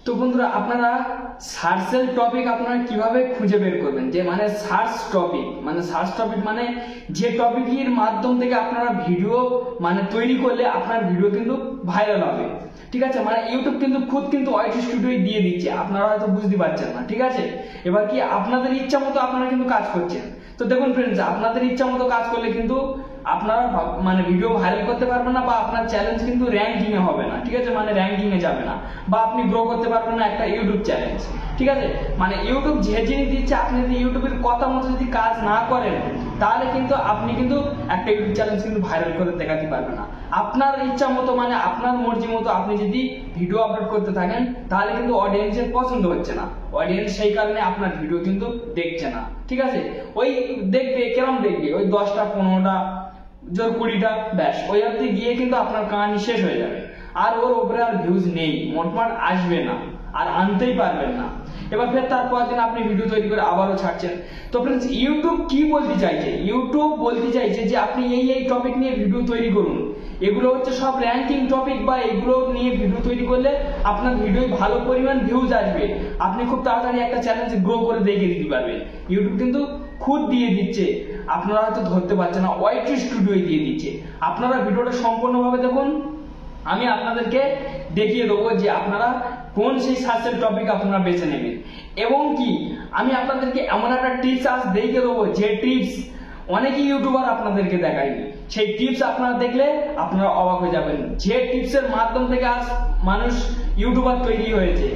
তো বন্ধুরা আপনারা সার্চের টপিক আপনারা কিভাবে খুঁজে বের করবেন, যে মানে সার্চ টপিক মানে যে টপিকের মাধ্যম থেকে আপনারা ভিডিও মানে তৈরি করলে আপনার ভিডিও কিন্তু ভাইরাল হবে। ঠিক আছে, মানে ইউটিউব কিন্তু খুদ কিন্তু ওয়াইটি স্টুডিও দিয়ে দিচ্ছে, আপনারা হয়তো বুঝতে পারছেন না। ঠিক আছে, এবার কি আপনাদের ইচ্ছা মতো আপনারা কিন্তু কাজ করছেন। তো দেখুন ফ্রেন্ডস, আপনাদের ইচ্ছা মতো কাজ করলে কিন্তু আপনারা মানে ভিডিও ভাইরাল করতে পারবেন না, বা আপনার চ্যালেঞ্জ কিন্তু র্যাঙ্কিং এ হবে না। ঠিক আছে, মানে র্যাঙ্কিং এ যাবে না, বা আপনি গ্রো করতে পারবেন না একটা ইউটিউব চ্যালেঞ্জ। ঠিক আছে, মানে ইউটিউব যে জিনিস দিচ্ছে, আপনি যদি ইউটিউবের কথা মতো যদি কাজ না করেন, তাহলে কিন্তু আপনি কিন্তু একটা ইউটিউব চ্যালেঞ্জ কিন্তু ভাইরাল করে দেখাতে পারবেন না। আপনার ইচ্ছা মতো মানে আপনার মর্জি মতো আপনি যদি ভিডিও আপলোড করতে থাকেন, তাহলে কিন্তু অডিয়েন্সের পছন্দ হচ্ছে না, অডিয়েন্স সেই কারণে আপনার ভিডিও কিন্তু দেখছে না। ঠিক আছে, ওই দেখবে কেমন দেখবে, ওই 10টা 15টা জোর 20টা, ব্যাস ওই অবধি গিয়ে কিন্তু আপনার কাহিনী শেষ হয়ে যাবে, আর ওর উপরে আর ভিউজ নেই, মোটমাট আসবে না, আর আনতেই পারবেন না। এবার ফের তারপর দিন আপনি ভিডিও তৈরি করে আবারও ছাড়ছেন। তো ফ্রেন্ডস, ইউটিউব কি বলতে চাইছে? ইউটিউব বলতে চাইছে যে আপনি এই টপিক নিয়ে ভিডিও তৈরি করুন, এগুলো হচ্ছে সব র্যাঙ্কিং টপিক, বা এগুলো নিয়ে ভিডিও তৈরি করলে আপনার ভিডিও ভালো পরিমাণ ভিউজ আসবে, আপনি খুব তাড়াতাড়ি একটা চ্যালেঞ্জ গ্রো করে দেখিয়ে দিতে পারবেন। ইউটিউব কিন্তু খুদ দিয়ে দিচ্ছে, আপনারা হয়তো ধরতে পারছেন না, ওয়াইটি স্টুডিও দিয়ে দিচ্ছে। আপনারা ভিডিওটা সম্পূর্ণভাবে দেখুন, আমি আপনাদেরকে দেখিয়ে দেবো যে আপনারা কোন সেই সার্চের টপিক আপনারা বেছে নেবেন, এবং কি আমি আপনাদেরকে এমন একটা টিপস আজ দেখিয়ে দেবো, যে টিপস অনেকই ইউটিউবার আপনাদেরকে দেখায়নি। সেই টিপস আপনারা দেখলে আপনারা অবাক হয়ে যাবেন, যে টিপসের মাধ্যম থেকে আজ মানুষ ইউটিউবার তৈরি হয়েছে।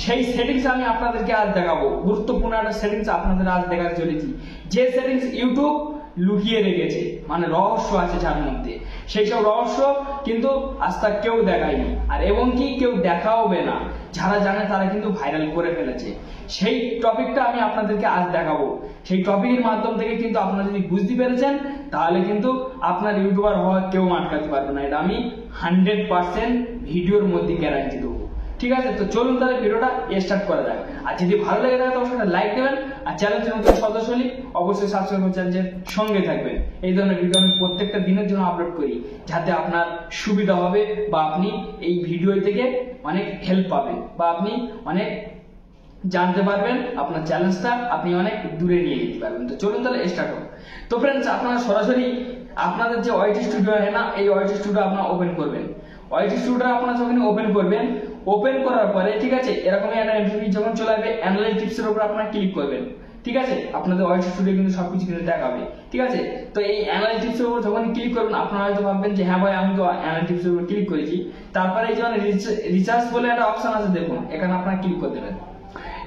সেই সেটিংস আমি আপনাদেরকে আজ দেখাবো, গুরুত্বপূর্ণ একটা সেটিংস আপনাদের আজ দেখাতে চলেছি, যে সেটিংস ইউটিউব লুকিয়ে রেখেছে, মানে রহস্য আছে যার মধ্যে, সেই সব রহস্য কিন্তু আজ তাক কেউ দেখায়নি, আর এবং কি কেউ দেখাওবে না। যারা জানে তারা কিন্তু ভাইরাল করে ফেলেছে। সেই টপিকটা আমি আপনাদেরকে আজ দেখাবো। সেই টপিকের মাধ্যম থেকে কিন্তু আপনারা যদি বুঝতে পেরেছেন, তাহলে কিন্তু আপনার ইউটিউবার হওয়া কেউ আটকাতে পারবে না, এটা আমি 100% ভিডিওর মধ্যে গ্যারান্টি দেবো। ঠিক আছে, তো চলুন তাহলে ভিডিওটা স্টার্ট করা যাক। আর যদি ভালো লেগে থাকে তো অবশ্যই লাইক দেবেন, আর চ্যানেলের নতুন সদস্য হলে অবশ্যই সাবস্ক্রাইব করে চ্যানেলের সঙ্গে থাকবেন। এই ধরনের ভিডিও আমি প্রত্যেকটা দিনের জন্য আপলোড করি, যাতে আপনার সুবিধা হবে, বা আপনি এই ভিডিও থেকে অনেক হেল্প পাবেন, বা আপনি অনেক জানতে পারবেন, আপনার চ্যালেঞ্জটা আপনি অনেক দূরে নিয়ে যেতে পারবেন। তো চলুন তাহলে স্টার্ট হোক। তো ফ্রেন্ডস, আপনারা সরাসরি আপনাদের যে ওয়াইটি স্টুডিও হয় না, এই ওয়াইটি স্টুডিও আপনারা ওপেন করবেন। ওয়াইটি স্টুডিও আপনারা যখন ওপেন করবেন, ওপেন করার পরে ঠিক আছে, এরকমই একটা ইন্টারফেস যখন চলে আসবে, অ্যানালাইটিক্স এর উপর আপনারা ক্লিক করবেন। ঠিক আছে, আপনাদের ওয়াইটি স্টুডিও কিন্তু সবকিছু কিন্তু দেখাবে। ঠিক আছে, তো এই অ্যানালাইটিক্স এর উপর যখন ক্লিক করবেন, আপনারা হয়তো ভাববেন যে হ্যাঁ ভাই, আমি তো অ্যানালাইটিক্স এর উপর ক্লিক করেছি। তারপরে এই যখন রিসার্চ বলে একটা অপশন আছে, দেখুন এখানে আপনারা ক্লিক করে দেবেন।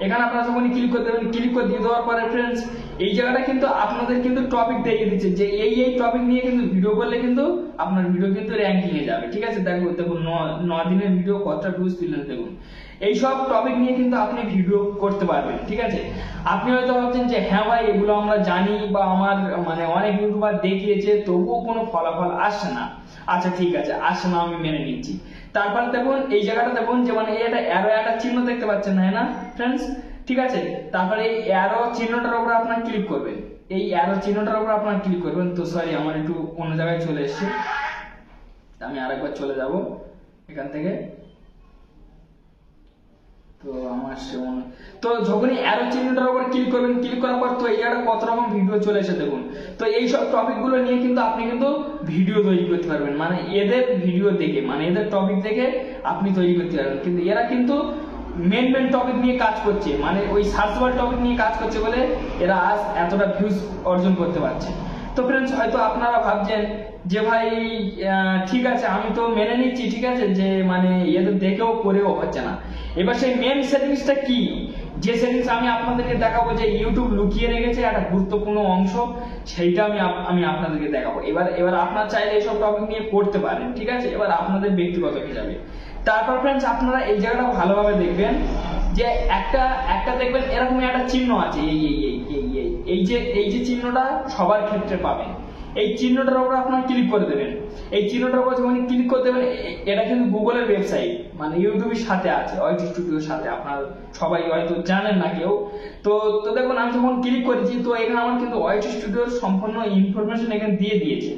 এখানে আপনারা যখন ক্লিক করে দেবেন, ক্লিক করে দিয়ে দেওয়ার পরে ফ্রেন্ডস, এই জায়গাটা কিন্তু আপনাদের কিন্তু টপিক দেখিয়ে দিচ্ছে, যে এই টপিক নিয়ে কিন্তু ভিডিও করলে কিন্তু আপনার ভিডিও কিন্তু র্যাঙ্কিং এ যাবে। ঠিক আছে, দেখুন 9 দিনের ভিডিও কতটা ভিউজ পেলেন, দেখুন এইসব টপিক নিয়ে কিন্তু আপনি ভিডিও করতে পারবেন। ঠিক আছে, আপনি হয়তো ভাবছেন যে হ্যাঁ ভাই, এগুলো আমরা জানি, বা আমার মানে অনেক ইউটিউবার দেখিয়েছে, তবুও কোনো ফলাফল আসছে না। আচ্ছা ঠিক আছে, আসছে না, আমি মেনে নিচ্ছি। তারপর দেখুন এই জায়গাটা দেখুন, যে মানে এটা অ্যারো একটা চিহ্ন দেখতে পাচ্ছেন না ফ্রেন্ডস? ঠিক আছে, তারপরে এই অ্যারো চিহ্নটার উপর আপনারা ক্লিক করবেন। এই অ্যারো চিহ্নটার উপর আপনারা ক্লিক করবেন। তো সরি, আমার একটু অন্য জায়গায় চলে এসেছে, আমি আরেকবার চলে যাব এখান থেকে। তো আমার তো যখনই অ্যারো চিহ্নটার উপর ক্লিক করবেন, ক্লিক করার পর তো এই জায়গাটা কত রকম ভিডিও চলে এসে দেখুন। তো এই সব টপিক গুলো নিয়ে কিন্তু আপনি কিন্তু ভিডিও তৈরি করতে পারবেন, মানে এদের ভিডিও দেখে, মানে এদের টপিক দেখে আপনি তৈরি করতে পারবেন। কিন্তু এরা কিন্তু মেন টপিক নিয়ে কাজ করছে, মানে ওই সার্চেবল টপিক নিয়ে কাজ করছে বলে এরা আজ এতটা ভিউজ অর্জন করতে পারছে। তো ফ্রেন্ডস, হয়তো আপনারা ভাবছেন যে ভাই ঠিক আছে, আমি তো মেনে নিচ্ছি, ঠিক আছে, যে মানে এদের দেখেও করেও হচ্ছে না। এবার সেই মেন সেটিংসটা কি, যে সেটিংস আমি আপনাদেরকে দেখাবো, যে ইউটিউব লুকিয়ে রেখেছে একটা গুরুত্বপূর্ণ অংশ, সেইটা আমি আপনাদেরকে দেখাবো। এবার আপনারা চাইলে এইসব টপিক নিয়ে করতে পারেন। ঠিক আছে, এবার আপনাদের ব্যক্তিগত হিসাবে। তারপর ফ্রেন্ডস, আপনারা এই জায়গাটা ভালোভাবে দেখবেন, যে একটা দেখবেন এরকমই একটা চিহ্ন আছে, এই যে চিহ্নটা সবার ক্ষেত্রে পাবেন। এই চিহ্নটার উপর আপনারা ক্লিক করে দেবেন। এই চিহ্নটার উপর যখন ক্লিক করে দেবেন, এটা কিন্তু গুগলের ওয়েবসাইট, মানে ইউটিউবের সাথে আছে, ওয়াইটি স্টুডিওর সাথে, আপনারা সবাই হয়তো জানেন না কেউ। তো দেখুন আমি যখন ক্লিক করেছি, তো এখানে আমার কিন্তু ওয়াইটি স্টুডিওর সম্পূর্ণ ইনফরমেশন এখানে দিয়ে দিয়েছে।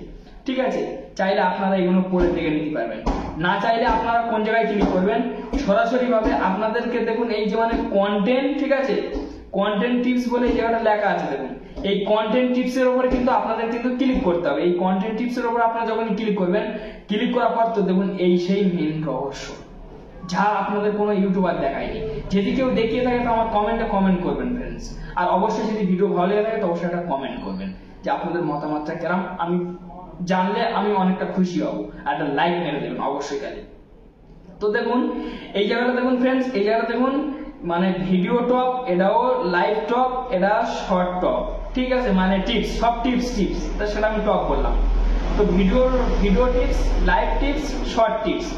ঠিক আছে, চাইলে আপনারা এগুলো পড়ে দেখে নিতে পারবেন। না চাইলে আপনারা কোন জায়গায় ক্লিক করবেন, সরাসরি ভাবে আপনাদেরকে দেখুন এই যে মানে কন্টেন্ট, ঠিক আছে, কন্টেন্ট টিপস বলে এই জায়গাটা লেখা আছে দেখুন, এই কন্টেন্ট টিপস এর উপরে কিন্তু আপনাদের কিন্তু ক্লিক করতে হবে। এই কন্টেন্ট টিপস এর উপরে আপনারা যখন ক্লিক করবেন, ক্লিক করার পর তো দেখুন এই সেই মেন রহস্য যা আপনাদের কোনো ইউটিউবার দেখায়নি। যদি কেউ দেখিয়ে থাকে তো আমার কমেন্টে কমেন্ট করবেন ফ্রেন্ডস, আর অবশ্যই যদি ভিডিও ভালো লেগে থাকে তো অবশ্যই একটা কমেন্ট করবেন যে আপনাদের মতামতটা কেমন, আমি জানলে আমি অনেকটা খুশি হব, আর একটা লাইক মেরে দেবেন অবশ্যই কালে। তো দেখুন এই জায়গাটা দেখুন ফ্রেন্ডস, এই জায়গাটা দেখুন মানে ভিডিও টপ, এটাও লাইভ টপ, এটা শর্ট টপ, ঠিক আছে, মানে টিপস, সব টিপস তা সেটা আমি টপ বললাম। তো video tips, live tips, short tips,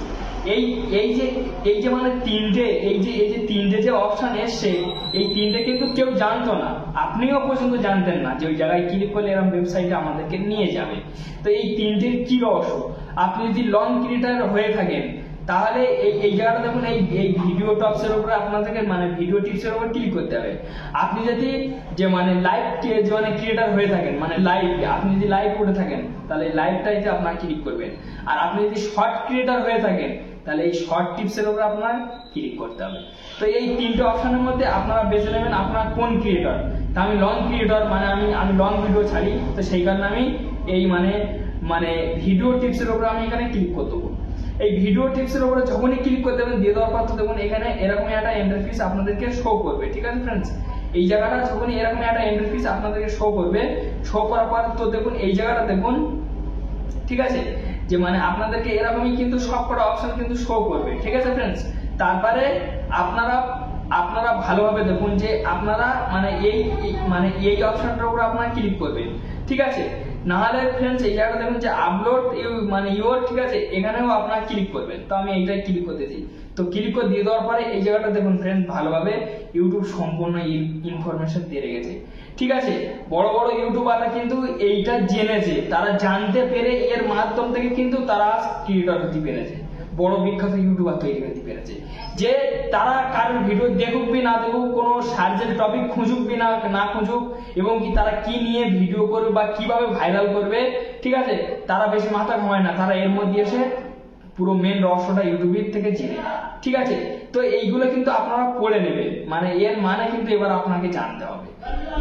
এই যে মানে তিনটে, এই যে তিনটে যে অপশন এসছে, এই তিনটে কিন্তু কেউ জানতো না, আপনিও পর্যন্ত জানতেন না যে ওই জায়গায় ক্লিক করলে এরকম ওয়েবসাইটে আমাদেরকে নিয়ে যাবে। তো এই তিনটের কি রহস্য, আপনি যদি লং ক্রিয়েটর হয়ে থাকেন তাহলে এই জায়গাটা দেখুন, এই ভিডিও টপস এর উপরে আপনাদেরকে মানে ভিডিও টিপস এর উপর ক্লিক করতে হবে। আপনি যদি যে মানে লাইভ মানে ক্রিয়েটর হয়ে থাকেন, মানে লাইভ, আপনি যদি লাইভ করে থাকেন তাহলে লাইভটাইতে আপনারা ক্লিক করবেন। আর আপনি যদি শর্ট ক্রিয়েটর হয়ে থাকেন তাহলে এই শর্ট টিপস এর উপর আপনার ক্লিক করতে হবে। তো এই তিনটে অপশনের মধ্যে আপনারা বেছে নেবেন আপনার কোন ক্রিয়েটর। তা আমি লং ক্রিয়েটর, মানে আমি লং ভিডিও ছাড়ি, তো সেই কারণে আমি এই মানে ভিডিও টিপস এর উপর আমি এখানে ক্লিক করে দেবো। এই ভিডিও টিপস এর উপরে যখনই ক্লিক করে দেবেন, দিয়ে দেওয়ার পর তো দেখুন এখানে এরকম একটা ইন্টারফেস আপনাদেরকে শো করবে, ঠিক আছে ফ্রেন্ডস। এই জায়গাটা যখনই এরকম একটা ইন্টারফেস আপনাদেরকে শো করবে, শো করার পর তো দেখুন এই জায়গাটা দেখুন, ঠিক আছে, যে মানে আপনাদেরকে এরকমই কিন্তু সবকটা অপশন কিন্তু শো করবে, ঠিক আছে ফ্রেন্ডস। তারপরে আপনারা ভালোভাবে দেখুন যে আপনারা মানে এই অপশনটার উপর আপনারা ক্লিক করবেন, ঠিক আছে। না হলে ফ্রেন্ডস এই জায়গাটা দেখুন যে আপলোড ইউর, ঠিক আছে, এখানেও আপনারা ক্লিক করবেন। তো আমি এইটাই ক্লিক করতে দিই। তো ক্লিক করে দিয়ে দেওয়ার পরে এই জায়গাটা দেখুন ফ্রেন্ড, ভালোভাবে ইউটিউব সম্পূর্ণ ইনফরমেশন দিয়ে রেখেছে, ঠিক আছে। বড় বড় ইউটিউবাররা কিন্তু এইটা জেনেছে, তারা জানতে পেরে এর মাধ্যম থেকে কিন্তু তারা ক্রিয়েটর হতে পেরেছে, বড় বিখ্যাত ইউটিউবার তৈরি হতে পেরেছে। যে তারা কারোর ভিডিও দেখুক বি না দেখুক, কোনো সার্চের টপিক খুঁজুক বি না খুঁজুক, এবং কি তারা কি নিয়ে ভিডিও করবে বা কিভাবে ভাইরাল করবে, ঠিক আছে, তারা বেশি মাথা ঘামায় না, তারা এর মধ্যে এসে পুরো মেন রহস্যটা ইউটিউবের থেকে জেনে, ঠিক আছে। তো এইগুলো কিন্তু আপনারা পড়ে নেবেন, মানে এর মানে কিন্তু এবার আপনাকে জানতে হবে।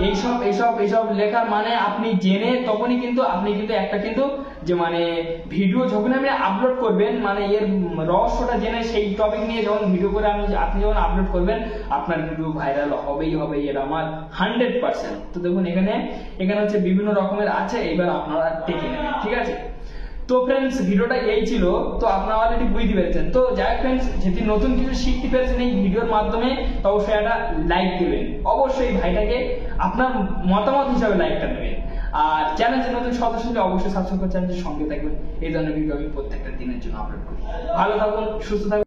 এইসব লেখার মানে আপনি জেনে তখনই কিন্তু আপনি কিন্তু একটা কিন্তু যে মানে ভিডিও যখন আপনি আপলোড করবেন, মানে এর রহস্যটা জেনে সেই টপিক নিয়ে যখন ভিডিও করে আপনি যখন আপলোড করবেন, আপনার ভিডিও ভাইরাল হবেই হবে, এটা আমার 100%। তো দেখুন এখানে হচ্ছে বিভিন্ন রকমের আছে, এবার আপনারা দেখে নেবেন, ঠিক আছে। তো ফ্রেন্ডস ভিডিওটা এই ছিল, তো আপনারা অলরেডি বুঝতে পেরেছেন। তো যাই ফ্রেন্ডস, যদি নতুন কিছু শিখতে পেরেছেন এই ভিডিওর মাধ্যমে, তো অবশ্যই একটা লাইক দিবেন, অবশ্যই ভাইটাকে আপনার মতামত হিসাবে লাইকটা নেবেন। আর চ্যানেলের নতুন সদস্য হলে অবশ্যই সাবস্ক্রাইব করে চ্যানেলের সঙ্গে থাকবেন। এই ধরনের ভিডিও আমি প্রত্যেকটা দিনের জন্য আপলোড করি। ভালো থাকুন, সুস্থ থাকুন।